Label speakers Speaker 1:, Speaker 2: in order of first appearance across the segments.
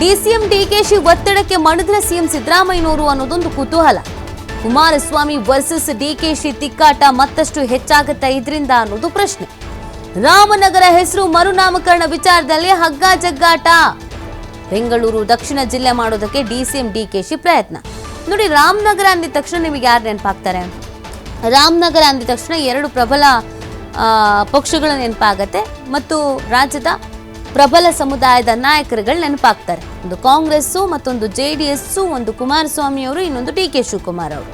Speaker 1: DCM DKShi ಒತ್ತಡಕ್ಕೆ ಮಣಿದ್ರೆ CM ಸಿದ್ದರಾಮಯ್ಯನವರು ಅನ್ನೋದೊಂದು ಕುತೂಹಲ. ಕುಮಾರಸ್ವಾಮಿ ವರ್ಸಸ್ ಡಿಕೆಶಿ ತಿಕ್ಕಾಟ ಮತ್ತಷ್ಟು ಹೆಚ್ಚಾಗುತ್ತಾ ಇದರಿಂದ ಅನ್ನೋದು ಪ್ರಶ್ನೆ. ರಾಮನಗರ ಹೆಸರು ಮರುನಾಮಕರಣ ವಿಚಾರದಲ್ಲಿ ಹಗ್ಗ ಜಗ್ಗಾಟ. ಬೆಂಗಳೂರು ದಕ್ಷಿಣ ಜಿಲ್ಲೆ ಮಾಡೋದಕ್ಕೆ ಡಿಸಿಎಂ ಡಿಕೆಶಿ ಪ್ರಯತ್ನ. ನೋಡಿ, ರಾಮನಗರ ಅಂದಿದ ತಕ್ಷಣ ನಿಮಗೆ ಯಾರು ನೆನಪಾಗ್ತಾರೆ? ರಾಮನಗರ ಅಂದಿದ ತಕ್ಷಣ ಎರಡು ಪ್ರಬಲ ಪಕ್ಷಗಳು ನೆನಪಾಗತ್ತೆ ಮತ್ತು ರಾಜ್ಯದ ಪ್ರಬಲ ಸಮುದಾಯದ ನಾಯಕರುಗಳು ನೆನಪಾಗ್ತಾರೆ. ಒಂದು ಕಾಂಗ್ರೆಸ್ಸು, ಮತ್ತೊಂದು JDS, ಒಂದು ಕುಮಾರಸ್ವಾಮಿ ಅವರು, ಇನ್ನೊಂದು DK ಶಿವಕುಮಾರ್ ಅವರು.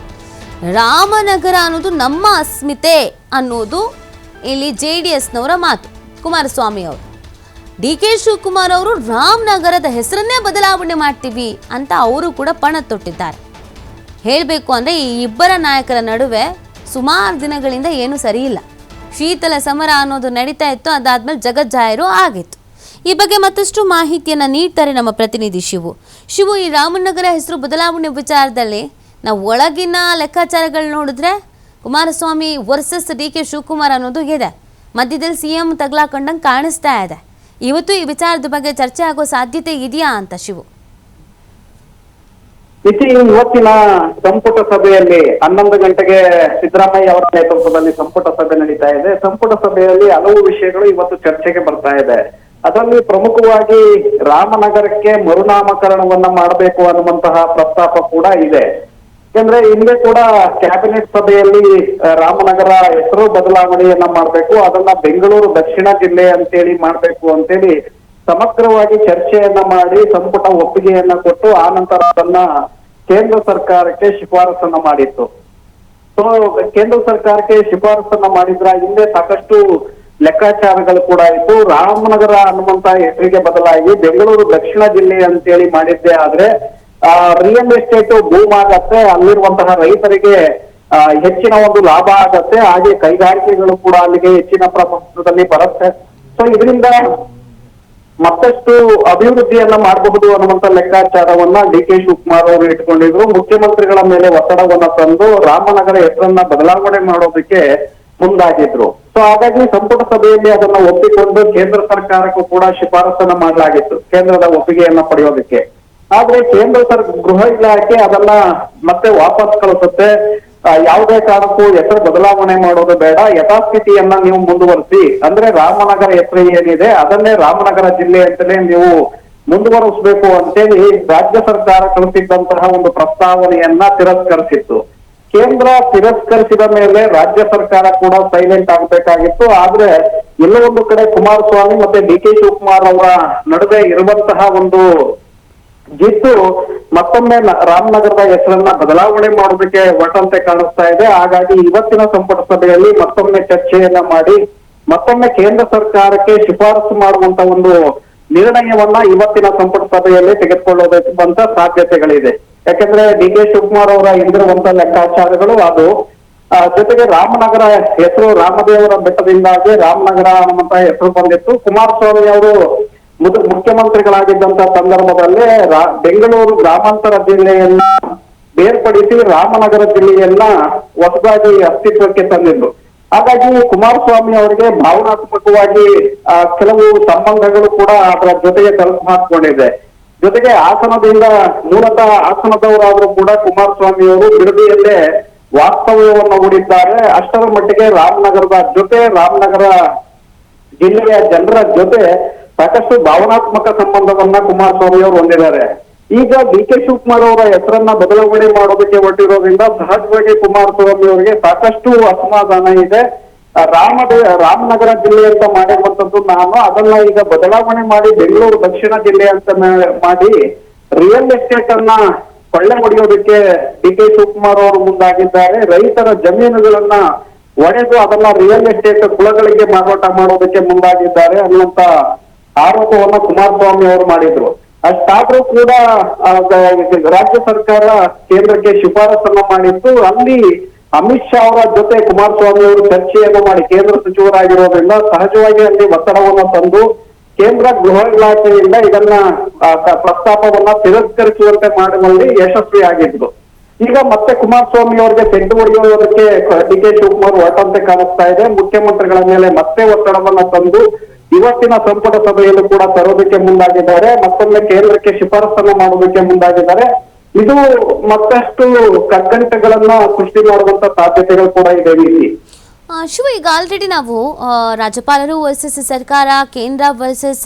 Speaker 1: ರಾಮನಗರ ಅನ್ನೋದು ನಮ್ಮ ಅಸ್ಮಿತೆ ಅನ್ನೋದು ಇಲ್ಲಿ JDSನವರ ಮಾತು. ಕುಮಾರಸ್ವಾಮಿ ಅವರು, DK ಶಿವಕುಮಾರ್ ಅವರು ರಾಮನಗರದ ಹೆಸರನ್ನೇ ಬದಲಾವಣೆ ಮಾಡ್ತೀವಿ ಅಂತ ಅವರು ಕೂಡ ಪಣ ತೊಟ್ಟಿದ್ದಾರೆ. ಹೇಳಬೇಕು ಅಂದರೆ ಈ ಇಬ್ಬರ ನಾಯಕರ ನಡುವೆ ಸುಮಾರು ದಿನಗಳಿಂದ ಏನು ಸರಿ ಇಲ್ಲ. ಶೀತಲ ಸಮರ ಅನ್ನೋದು ನಡೀತಾ ಇತ್ತು, ಅದಾದ್ಮೇಲೆ ಜಗಜ್ಜಾಹಿರು ಆಗಿತ್ತು. ಈ ಬಗ್ಗೆ ಮತ್ತಷ್ಟು ಮಾಹಿತಿಯನ್ನು ನೀಡ್ತಾರೆ ನಮ್ಮ ಪ್ರತಿನಿಧಿ ಶಿವು. ಈ ರಾಮನಗರ ಹೆಸರು ಬದಲಾವಣೆ ವಿಚಾರದಲ್ಲಿ ನಾವು ಒಳಗಿನ ಲೆಕ್ಕಾಚಾರಗಳು ನೋಡಿದ್ರೆ ಕುಮಾರಸ್ವಾಮಿ ವರ್ಸಸ್ DK ಶಿವಕುಮಾರ್ ಅನ್ನೋದು ಇದೆ. ಮಧ್ಯದಲ್ಲಿ CM ತಗ್ಲಾಕೊಂಡಂಗೆ ಕಾಣಿಸ್ತಾ ಇದೆ. ಇವತ್ತು ಈ ವಿಚಾರದ ಬಗ್ಗೆ ಚರ್ಚೆ ಆಗೋ ಸಾಧ್ಯತೆ ಇದೆಯಾ ಅಂತ ಶಿವು?
Speaker 2: ಇವತ್ತಿನ ಸಂಪುಟ ಸಭೆಯಲ್ಲಿ 11 ಗಂಟೆಗೆ ಸಿದ್ದರಾಮಯ್ಯ ಅವರ ನೇತೃತ್ವದಲ್ಲಿ ಸಂಪುಟ ಸಭೆ ನಡೀತಾ ಇದೆ. ಸಂಪುಟ ಸಭೆಯಲ್ಲಿ ಹಲವು ವಿಷಯಗಳು ಇವತ್ತು ಚರ್ಚೆಗೆ ಬರ್ತಾ ಇದೆ. ಅದರಲ್ಲಿ ಪ್ರಮುಖವಾಗಿ ರಾಮನಗರಕ್ಕೆ ಮರುನಾಮಕರಣವನ್ನ ಮಾಡಬೇಕು ಅನ್ನುವಂತಹ ಪ್ರಸ್ತಾಪ ಕೂಡ ಇದೆ. ಯಾಕಂದ್ರೆ ಹಿಂದೆ ಕೂಡ ಕ್ಯಾಬಿನೆಟ್ ಸಭೆಯಲ್ಲಿ ರಾಮನಗರ ಹೆಸರು ಬದಲಾವಣೆಯನ್ನ ಮಾಡಬೇಕು, ಅದನ್ನ ಬೆಂಗಳೂರು ದಕ್ಷಿಣ ಜಿಲ್ಲೆ ಅಂತೇಳಿ ಮಾಡ್ಬೇಕು ಅಂತೇಳಿ ಸಮಗ್ರವಾಗಿ ಚರ್ಚೆಯನ್ನ ಮಾಡಿ ಸಂಪುಟ ಒಪ್ಪಿಗೆಯನ್ನ ಕೊಟ್ಟು ಆ ನಂತರ ಅದನ್ನ ಕೇಂದ್ರ ಸರ್ಕಾರಕ್ಕೆ ಶಿಫಾರಸನ್ನ ಮಾಡಿತ್ತು. ಸೊ ಕೇಂದ್ರ ಸರ್ಕಾರಕ್ಕೆ ಶಿಫಾರಸನ್ನ ಮಾಡಿದ್ರ ಹಿಂದೆ ಸಾಕಷ್ಟು ಲೆಕ್ಕಾಚಾರಗಳು ಕೂಡ ಇತ್ತು. ರಾಮನಗರ ಅನ್ನುವಂತ ಹೆಸರಿಗೆ ಬದಲಾಗಿ ಬೆಂಗಳೂರು ದಕ್ಷಿಣ ಜಿಲ್ಲೆ ಅಂತೇಳಿ ಮಾಡಿದ್ದೆ ಆದ್ರೆ ರಿಯಲ್ ಎಸ್ಟೇಟ್ ಬೂಮ್ ಆಗತ್ತೆ, ಅಲ್ಲಿರುವಂತಹ ರೈತರಿಗೆ ಹೆಚ್ಚಿನ ಒಂದು ಲಾಭ ಆಗತ್ತೆ, ಹಾಗೆ ಕೈಗಾರಿಕೆಗಳು ಕೂಡ ಅಲ್ಲಿಗೆ ಹೆಚ್ಚಿನ ಪ್ರಮಾಣದಲ್ಲಿ ಬರುತ್ತೆ. ಸೊ ಇದರಿಂದ ಮತ್ತಷ್ಟು ಅಭಿವೃದ್ಧಿಯನ್ನ ಮಾಡಬಹುದು ಅನ್ನುವಂತ ಲೆಕ್ಕಾಚಾರವನ್ನ DK ಶಿವಕುಮಾರ್ ಅವರು ಇಟ್ಕೊಂಡಿದ್ರು. ಮುಖ್ಯಮಂತ್ರಿಗಳ ಮೇಲೆ ಒತ್ತಡವನ್ನ ತಂದು ರಾಮನಗರ ಹೆಸರನ್ನ ಬದಲಾವಣೆ ಮಾಡೋದಕ್ಕೆ ಮುಂದಾಗಿದ್ರು. ಸೊ ಹಾಗಾಗಿ ಸಂಪುಟ ಸಭೆಯಲ್ಲಿ ಅದನ್ನ ಒಪ್ಪಿಕೊಂಡು ಕೇಂದ್ರ ಸರ್ಕಾರಕ್ಕೂ ಕೂಡ ಶಿಫಾರಸನ್ನ ಮಾಡಲಾಗಿತ್ತು, ಕೇಂದ್ರದ ಒಪ್ಪಿಗೆಯನ್ನ ಪಡೆಯೋದಕ್ಕೆ. ಆದ್ರೆ ಕೇಂದ್ರ ಗೃಹ ಇಲಾಖೆ ಅದನ್ನ ಮತ್ತೆ ವಾಪಸ್ ಕಳಿಸುತ್ತೆ. ಯಾವುದೇ ಕಾರಣಕ್ಕೂ ಹೆಸರು ಬದಲಾವಣೆ ಮಾಡೋದು ಬೇಡ, ಯಥಾಸ್ಥಿತಿಯನ್ನ ನೀವು ಮುಂದುವರಿಸಿ, ಅಂದ್ರೆ ರಾಮನಗರ ಹೆಸರು ಏನಿದೆ ಅದನ್ನೇ ರಾಮನಗರ ಜಿಲ್ಲೆ ಅಂತಲೇ ನೀವು ಮುಂದುವರಿಸಬೇಕು ಅಂತೇಳಿ ರಾಜ್ಯ ಸರ್ಕಾರ ಕಳಿಸಿದ್ದಂತಹ ಒಂದು ಪ್ರಸ್ತಾವನೆಯನ್ನ ತಿರಸ್ಕರಿಸಿತ್ತು. ಕೇಂದ್ರ ತಿರಸ್ಕರಿಸಿದ ಮೇಲೆ ರಾಜ್ಯ ಸರ್ಕಾರ ಕೂಡ ಸೈಲೆಂಟ್ ಆಗಬೇಕಾಗಿತ್ತು. ಆದ್ರೆ ಎಲ್ಲೋ ಒಂದು ಕಡೆ ಕುಮಾರಸ್ವಾಮಿ ಮತ್ತೆ DK ಶಿವಕುಮಾರ್ ಅವರ ನಡುವೆ ಇರುವಂತಹ ಒಂದು ಜಿದ್ದು ಮತ್ತೊಮ್ಮೆ ರಾಮನಗರದ ಹೆಸರನ್ನ ಬದಲಾವಣೆ ಮಾಡೋದಕ್ಕೆ ಒಟ್ಟಂತೆ ಕಾಣಿಸ್ತಾ ಇದೆ. ಹಾಗಾಗಿ ಇವತ್ತಿನ ಸಂಪುಟ ಸಭೆಯಲ್ಲಿ ಮತ್ತೊಮ್ಮೆ ಚರ್ಚೆಯನ್ನ ಮಾಡಿ ಮತ್ತೊಮ್ಮೆ ಕೇಂದ್ರ ಸರ್ಕಾರಕ್ಕೆ ಶಿಫಾರಸು ಮಾಡುವಂತ ಒಂದು ನಿರ್ಣಯವನ್ನ ಇವತ್ತಿನ ಸಂಪುಟ ಸಭೆಯಲ್ಲಿ ತೆಗೆದುಕೊಳ್ಳೋದಂತ ಸಾಧ್ಯತೆಗಳಿದೆ. ಯಾಕಂದ್ರೆ DK ಶಿವಕುಮಾರ್ ಅವರ ಹಿಂದಿರುವಂತ ಲೆಕ್ಕಾಚಾರಗಳು ಅದು. ಜೊತೆಗೆ ರಾಮನಗರ ಹೆಸರು ರಾಮದೇವರ ಬೆಟ್ಟದಿಂದಾಗಿ ರಾಮನಗರ ಅನ್ನುವಂತ ಹೆಸರು ಬಂದಿತ್ತು. ಕುಮಾರಸ್ವಾಮಿ ಅವರು ಮುಖ್ಯಮಂತ್ರಿಗಳಾಗಿದ್ದಂತ ಸಂದರ್ಭದಲ್ಲಿ ಬೆಂಗಳೂರು ಗ್ರಾಮಾಂತರ ಜಿಲ್ಲೆಯನ್ನ ಬೇರ್ಪಡಿಸಿ ರಾಮನಗರ ಜಿಲ್ಲೆಯನ್ನ ಹೊಸದಾಗಿ ಅಸ್ತಿತ್ವಕ್ಕೆ ತಂದಿದ್ರು. ಹಾಗಾಗಿ ಕುಮಾರಸ್ವಾಮಿ ಅವರಿಗೆ ಭಾವನಾತ್ಮಕವಾಗಿ ಕೆಲವು ಸಂಬಂಧಗಳು ಕೂಡ ಅದರ ಜೊತೆಗೆ ತಲುಪು ಹಾಕೊಂಡಿದೆ. ಜೊತೆಗೆ ಹಾಸನದಿಂದ ಮೂಲತಃ ಹಾಸನದವರಾದ್ರೂ ಕೂಡ ಕುಮಾರಸ್ವಾಮಿ ಅವರು ಬಿಡದಿಯಲ್ಲೇ ವಾಸ್ತವ್ಯವನ್ನು ಹೂಡಿದ್ದಾರೆ. ಅಷ್ಟರ ಮಟ್ಟಿಗೆ ರಾಮನಗರ ಜಿಲ್ಲೆಯ ಜನರ ಜೊತೆ ಸಾಕಷ್ಟು ಭಾವನಾತ್ಮಕ ಸಂಬಂಧವನ್ನ ಕುಮಾರಸ್ವಾಮಿ ಅವರು ಹೊಂದಿದ್ದಾರೆ. ಈಗ DK ಶಿವಕುಮಾರ್ ಅವರ ಹೆಸರನ್ನ ಬದಲಾವಣೆ ಮಾಡೋದಕ್ಕೆ ಹೊರಟಿರೋದ್ರಿಂದ ಸಹಜವಾಗಿ ಕುಮಾರಸ್ವಾಮಿ ಅವರಿಗೆ ಸಾಕಷ್ಟು ಅಸಮಾಧಾನ ಇದೆ. ರಾಮನಗರ ಜಿಲ್ಲೆ ಅಂತ ಮಾಡಿರುವಂತದ್ದು ನಾನು ಅದನ್ನ ಈಗ ಬದಲಾವಣೆ ಮಾಡಿ ಬೆಂಗಳೂರು ದಕ್ಷಿಣ ಜಿಲ್ಲೆ ಅಂತ ಮಾಡಿ ರಿಯಲ್ ಎಸ್ಟೇಟ್ ಅನ್ನ ಕೊಳ್ಳೆ ಹೊಡೆಯೋದಕ್ಕೆ DK ಶಿವಕುಮಾರ್ ಅವರು ಮುಂದಾಗಿದ್ದಾರೆ. ರೈತರ ಜಮೀನುಗಳನ್ನ ಒಡೆದು ಅದನ್ನ ರಿಯಲ್ ಎಸ್ಟೇಟ್ ಕುಳಗಳಿಗೆ ಮಾರಾಟ ಮಾಡೋದಕ್ಕೆ ಮುಂದಾಗಿದ್ದಾರೆ ಅನ್ನುವಂತ ಆರೋಪವನ್ನ ಕುಮಾರಸ್ವಾಮಿ ಅವರು ಮಾಡಿದ್ರು. ಅಷ್ಟಾದ್ರೂ ಕೂಡ ರಾಜ್ಯ ಸರ್ಕಾರ ಕೇಂದ್ರಕ್ಕೆ ಶಿಫಾರಸನ್ನ ಮಾಡಿತ್ತು. ಅಲ್ಲಿ ಅಮಿತ್ ಶಾ ಅವರ ಜೊತೆ ಕುಮಾರಸ್ವಾಮಿ ಅವರು ಚರ್ಚೆಯನ್ನು ಮಾಡಿ ಕೇಂದ್ರ ಸಚಿವರಾಗಿರೋದ್ರಿಂದ ಸಹಜವಾಗಿ ಅಲ್ಲಿ ಒತ್ತಡವನ್ನ ತಂದು ಕೇಂದ್ರ ಗೃಹ ಇಲಾಖೆಯಿಂದ ಇದನ್ನ ಪ್ರಸ್ತಾಪವನ್ನ ತಿರಸ್ಕರಿಸುವಂತೆ ಮಾಡುವಲ್ಲಿ ಯಶಸ್ವಿಯಾಗಿದ್ರು. ಈಗ ಮತ್ತೆ ಕುಮಾರಸ್ವಾಮಿ ಅವರಿಗೆ ಸೆಡ್ಡು ಹೊಡೆಯೋದಕ್ಕೆ DK ಶಿವಕುಮಾರ್ ಹೊರಟಂತೆ ಕಾಣಿಸ್ತಾ ಇದೆ. ಮುಖ್ಯಮಂತ್ರಿಗಳ ಮೇಲೆ ಮತ್ತೆ ಒತ್ತಡವನ್ನ ತಂದು ಇವತ್ತಿನ ಸಂಪುಟ ಸಭೆಯಲ್ಲೂ ಕೂಡ ತರೋದಕ್ಕೆ ಮುಂದಾಗಿದ್ದಾರೆ. ಮತ್ತೊಮ್ಮೆ ಕೇಂದ್ರಕ್ಕೆ ಶಿಫಾರಸನ್ನು ಮಾಡೋದಕ್ಕೆ ಮುಂದಾಗಿದ್ದಾರೆ. ಇದು ಮತ್ತಷ್ಟು ಕಗ್ಗಂಟೆಗಳನ್ನ ಸೃಷ್ಟಿ ಮಾಡುವಂತ ಸಾಧ್ಯತೆಗಳು ಕೂಡ ಇದೆ ಇಲ್ಲಿ.
Speaker 1: ಶಿವ, ಈಗ ಆಲ್ರೆಡಿ ನಾವು ರಾಜ್ಯಪಾಲರು ವರ್ಸಸ್ ಸರ್ಕಾರ, ಕೇಂದ್ರ ವರ್ಸಸ್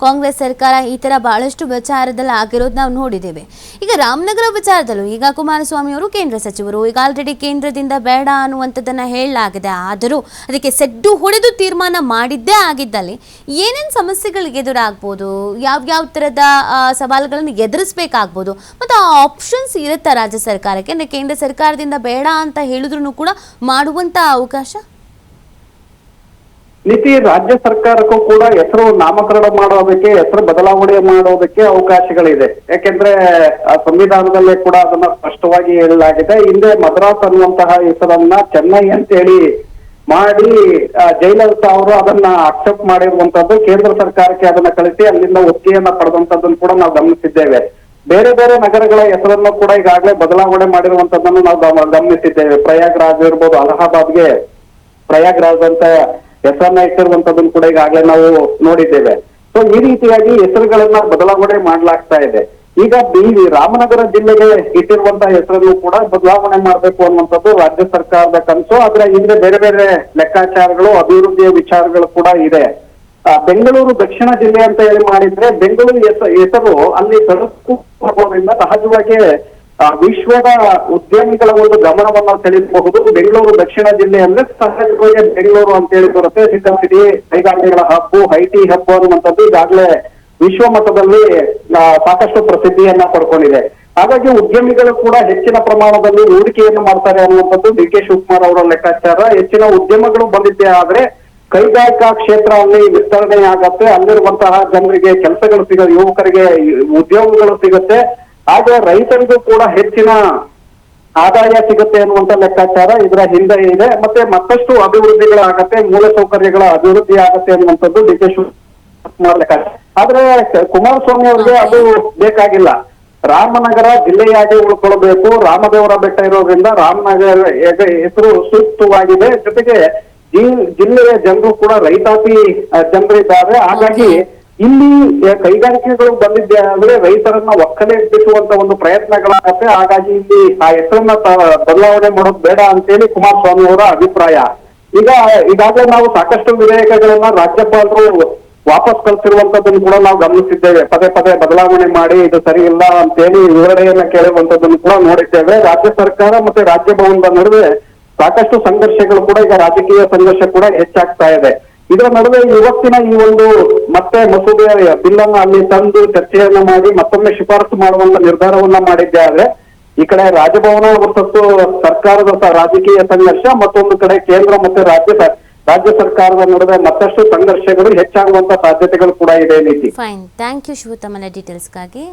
Speaker 1: ಕಾಂಗ್ರೆಸ್ ಸರ್ಕಾರ, ಈ ಥರ ಭಾಳಷ್ಟು ವಿಚಾರದಲ್ಲಿ ಆಗಿರೋದು ನಾವು ನೋಡಿದ್ದೇವೆ. ಈಗ ರಾಮನಗರ ವಿಚಾರದಲ್ಲೂ ಈಗ ಕುಮಾರಸ್ವಾಮಿ ಅವರು ಕೇಂದ್ರ ಸಚಿವರು, ಈಗ ಆಲ್ರೆಡಿ ಕೇಂದ್ರದಿಂದ ಬೇಡ ಅನ್ನುವಂಥದ್ದನ್ನು ಹೇಳಲಾಗಿದೆ. ಆದರೂ ಅದಕ್ಕೆ ಸೆಡ್ಡು ಹೊಡೆದು ತೀರ್ಮಾನ ಮಾಡಿದ್ದೇ ಆಗಿದ್ದಲ್ಲಿ ಏನೇನು ಸಮಸ್ಯೆಗಳಿಗೆ ಎದುರಾಗ್ಬೋದು, ಯಾವ್ಯಾವ ಥರದ ಸವಾಲುಗಳನ್ನು ಎದುರಿಸಬೇಕಾಗ್ಬೋದು, ಮತ್ತು ಆ ಆಪ್ಷನ್ಸ್ ಇರುತ್ತಾ ರಾಜ್ಯ ಸರ್ಕಾರಕ್ಕೆ? ಅಂದರೆ ಕೇಂದ್ರ ಸರ್ಕಾರದಿಂದ ಬೇಡ ಅಂತ ಹೇಳಿದ್ರು ಕೂಡ ಮಾಡುವಂಥ ಅವಕಾಶ
Speaker 2: ನೀತಿ ರಾಜ್ಯ ಸರ್ಕಾರಕ್ಕೂ ಕೂಡ ಹೆಸರು ನಾಮಕರಣ ಮಾಡೋದಕ್ಕೆ, ಹೆಸರು ಬದಲಾವಣೆ ಮಾಡೋದಕ್ಕೆ ಅವಕಾಶಗಳಿದೆ. ಯಾಕೆಂದ್ರೆ ಆ ಸಂವಿಧಾನದಲ್ಲೇ ಕೂಡ ಅದನ್ನ ಸ್ಪಷ್ಟವಾಗಿ ಹೇಳಲಾಗಿದೆ. ಹಿಂದೆ ಮದ್ರಾಸ್ ಅನ್ನುವಂತಹ ಹೆಸರನ್ನ ಚೆನ್ನೈ ಅಂತೇಳಿ ಮಾಡಿ ಜಯಲಲಿತಾ ಅವರು ಅದನ್ನ ಅಕ್ಸೆಪ್ಟ್ ಮಾಡಿರುವಂತದ್ದು, ಕೇಂದ್ರ ಸರ್ಕಾರಕ್ಕೆ ಅದನ್ನ ಕಳಿಸಿ ಅಲ್ಲಿಂದ ಒಪ್ಪಿಗೆಯನ್ನ ಪಡೆದಂತದ್ದನ್ನು ಕೂಡ ನಾವು ಗಮನಿಸಿದ್ದೇವೆ. ಬೇರೆ ಬೇರೆ ನಗರಗಳ ಹೆಸರನ್ನು ಕೂಡ ಈಗಾಗಲೇ ಬದಲಾವಣೆ ಮಾಡಿರುವಂತದ್ದನ್ನು ನಾವು ಗಮನಿಸಿದ್ದೇವೆ. ಪ್ರಯಾಗ್ರಾಜ್ ಇರ್ಬೋದು, ಅಲಹಾಬಾದ್ಗೆ ಪ್ರಯಾಗ್ರಾಜ್ ಅಂತ ಹೆಸರನ್ನ ಇಟ್ಟಿರುವಂತದ್ದನ್ನು ಕೂಡ ಈಗಾಗಲೇ ನಾವು ನೋಡಿದ್ದೇವೆ. ಸೊ ಈ ರೀತಿಯಾಗಿ ಹೆಸರುಗಳನ್ನ ಬದಲಾವಣೆ ಮಾಡ್ಲಾಗ್ತಾ ಇದೆ. ಈಗ ರಾಮನಗರ ಜಿಲ್ಲೆಗೆ ಇಟ್ಟಿರುವಂತಹ ಹೆಸರನ್ನು ಕೂಡ ಬದಲಾವಣೆ ಮಾಡಬೇಕು ಅನ್ನುವಂಥದ್ದು ರಾಜ್ಯ ಸರ್ಕಾರದ ಕನಸು. ಆದ್ರೆ ಹಿಂದೆ ಬೇರೆ ಬೇರೆ ಲೆಕ್ಕಾಚಾರಗಳು, ಅಭಿವೃದ್ಧಿಯ ವಿಚಾರಗಳು ಕೂಡ ಇದೆ. ಬೆಂಗಳೂರು ದಕ್ಷಿಣ ಜಿಲ್ಲೆ ಅಂತ ಹೇಳಿ ಮಾಡಿದ್ರೆ ಬೆಂಗಳೂರು ಹೆಸರು ಅಲ್ಲಿ ತಲುಪುವುದರಿಂದ ಸಹಜವಾಗಿ ವಿಶ್ವದ ಉದ್ಯಮಿಗಳ ಒಂದು ಗಮನವನ್ನ ಸೆಳೆಯಬಹುದು. ಬೆಂಗಳೂರು ದಕ್ಷಿಣ ಜಿಲ್ಲೆ ಅಂದ್ರೆ ಸಹಜವಾಗಿ ಬೆಂಗಳೂರು ಅಂತ ಹೇಳಿ ಬರುತ್ತೆ. ಸಿಟಿ, ಕೈಗಾರಿಕೆಗಳ ಹಬ್ಬು, ಐಟಿ ಹಬ್ಬು ಅನ್ನುವಂಥದ್ದು ಈಗಾಗಲೇ ವಿಶ್ವ ಮಟ್ಟದಲ್ಲಿ ಸಾಕಷ್ಟು ಪ್ರಸಿದ್ಧಿಯನ್ನ ಪಡ್ಕೊಂಡಿದೆ. ಹಾಗಾಗಿ ಉದ್ಯಮಿಗಳು ಕೂಡ ಹೆಚ್ಚಿನ ಪ್ರಮಾಣದಲ್ಲಿ ಹೂಡಿಕೆಯನ್ನು ಮಾಡ್ತಾರೆ ಅನ್ನುವಂಥದ್ದು ಡಿ ಕೆ ಶಿವಕುಮಾರ್ ಅವರ ಲೆಕ್ಕಾಚಾರ. ಹೆಚ್ಚಿನ ಉದ್ಯಮಗಳು ಬಂದಿದ್ದೇ ಆದ್ರೆ ಕೈಗಾರಿಕಾ ಕ್ಷೇತ್ರ ಅಲ್ಲಿ ವಿಸ್ತರಣೆ ಆಗತ್ತೆ, ಅಲ್ಲಿರುವಂತಹ ಜನರಿಗೆ ಕೆಲಸಗಳು ಸಿಗುತ್ತೆ, ಯುವಕರಿಗೆ ಉದ್ಯೋಗಗಳು ಸಿಗುತ್ತೆ, ಹಾಗೆ ರೈತರಿಗೂ ಕೂಡ ಹೆಚ್ಚಿನ ಆದಾಯ ಸಿಗುತ್ತೆ ಅನ್ನುವಂತ ಲೆಕ್ಕಾಚಾರ ಇದರ ಹಿಂದೆ ಇದೆ. ಮತ್ತೆ ಮತ್ತಷ್ಟು ಅಭಿವೃದ್ಧಿಗಳಾಗತ್ತೆ, ಮೂಲಸೌಕರ್ಯಗಳ ಅಭಿವೃದ್ಧಿ ಆಗತ್ತೆ ಅನ್ನುವಂಥದ್ದು ಡಿ ಕೆ ಶಿವಕುಮಾರ್ ಲೆಕ್ಕಾಚಾರ. ಆದ್ರೆ ಕುಮಾರಸ್ವಾಮಿ ಅವರಿಗೆ ಅದು ಬೇಕಾಗಿಲ್ಲ. ರಾಮನಗರ ಜಿಲ್ಲೆಯಾಗಿ ಉಳ್ಕೊಳ್ಬೇಕು, ರಾಮದೇವರ ಬೆಟ್ಟ ಇರೋದ್ರಿಂದ ರಾಮನಗರ ಹೆಸರು ಸೂಕ್ತವಾಗಿದೆ. ಜೊತೆಗೆ ಜಿಲ್ಲೆಯ ಜನರು ಕೂಡ ರೈತಾಪಿ ಜನರಿದ್ದಾರೆ. ಹಾಗಾಗಿ ಇಲ್ಲಿ ಕೈಗಾರಿಕೆಗಳು ಬಂದಿದ್ದೆ ಅಂದ್ರೆ ರೈತರನ್ನ ಒಕ್ಕಲೆಬ್ಬಿಸುವಂತ ಒಂದು ಪ್ರಯತ್ನಗಳಾಗತ್ತೆ. ಹಾಗಾಗಿ ಇಲ್ಲಿ ಆ ಹೆಸರನ್ನ ಬದಲಾವಣೆ ಮಾಡೋದು ಬೇಡ ಅಂತೇಳಿ ಕುಮಾರಸ್ವಾಮಿ ಅವರ ಅಭಿಪ್ರಾಯ. ಈಗಾಗಲೇ ನಾವು ಸಾಕಷ್ಟು ವಿಧೇಯಕಗಳನ್ನ ರಾಜ್ಯಪಾಲರು ವಾಪಸ್ ಕಳಿಸಿರುವಂತದ್ದನ್ನು ಕೂಡ ನಾವು ಗಮನಿಸಿದ್ದೇವೆ. ಪದೇ ಪದೇ ಬದಲಾವಣೆ ಮಾಡಿ ಇದು ಸರಿ ಇಲ್ಲ ಅಂತೇಳಿ ವಿವರಣೆಯನ್ನ ಕೇಳುವಂತದ್ದನ್ನು ಕೂಡ ನೋಡಿದ್ದೇವೆ. ರಾಜ್ಯ ಸರ್ಕಾರ ಮತ್ತೆ ರಾಜ್ಯ ಭವನದ ನಡುವೆ ಸಾಕಷ್ಟು ಸಂಘರ್ಷಗಳು ಕೂಡ, ಈಗ ರಾಜಕೀಯ ಸಂಘರ್ಷ ಕೂಡ ಹೆಚ್ಚಾಗ್ತಾ ಇದೆ. ಇದರ ನಡುವೆ ಇವತ್ತಿನ ಈ ಒಂದು ಮತ್ತೆ ಮಸೂದೆಯ ಬಿಲ್ ಅನ್ನ ಅಲ್ಲಿ ತಂದು ಚರ್ಚೆಯನ್ನ ಮಾಡಿ ಮತ್ತೊಮ್ಮೆ ಶಿಫಾರಸು ಮಾಡುವಂತ ನಿರ್ಧಾರವನ್ನ ಮಾಡಿದ್ದೆ. ಆದ್ರೆ ಈ ಕಡೆ ರಾಜಭವನ ವರ್ಸಸ್ ಸರ್ಕಾರದ ರಾಜಕೀಯ ಸಂಘರ್ಷ, ಮತ್ತೊಂದು ಕಡೆ ಕೇಂದ್ರ ಮತ್ತೆ ರಾಜ್ಯ ಸರ್ಕಾರದ ನಡುವೆ ಮತ್ತಷ್ಟು ಸಂಘರ್ಷಗಳು ಹೆಚ್ಚಾಗುವಂತ ಸಾಧ್ಯತೆಗಳು ಕೂಡ ಇದೆ. ನೀತಿ
Speaker 1: ಫೈನ್, ಥ್ಯಾಂಕ್ ಯು ಶಿವ, ತಮ್ಮ ಡೀಟೇಲ್ಸ್ಗಾಗಿ.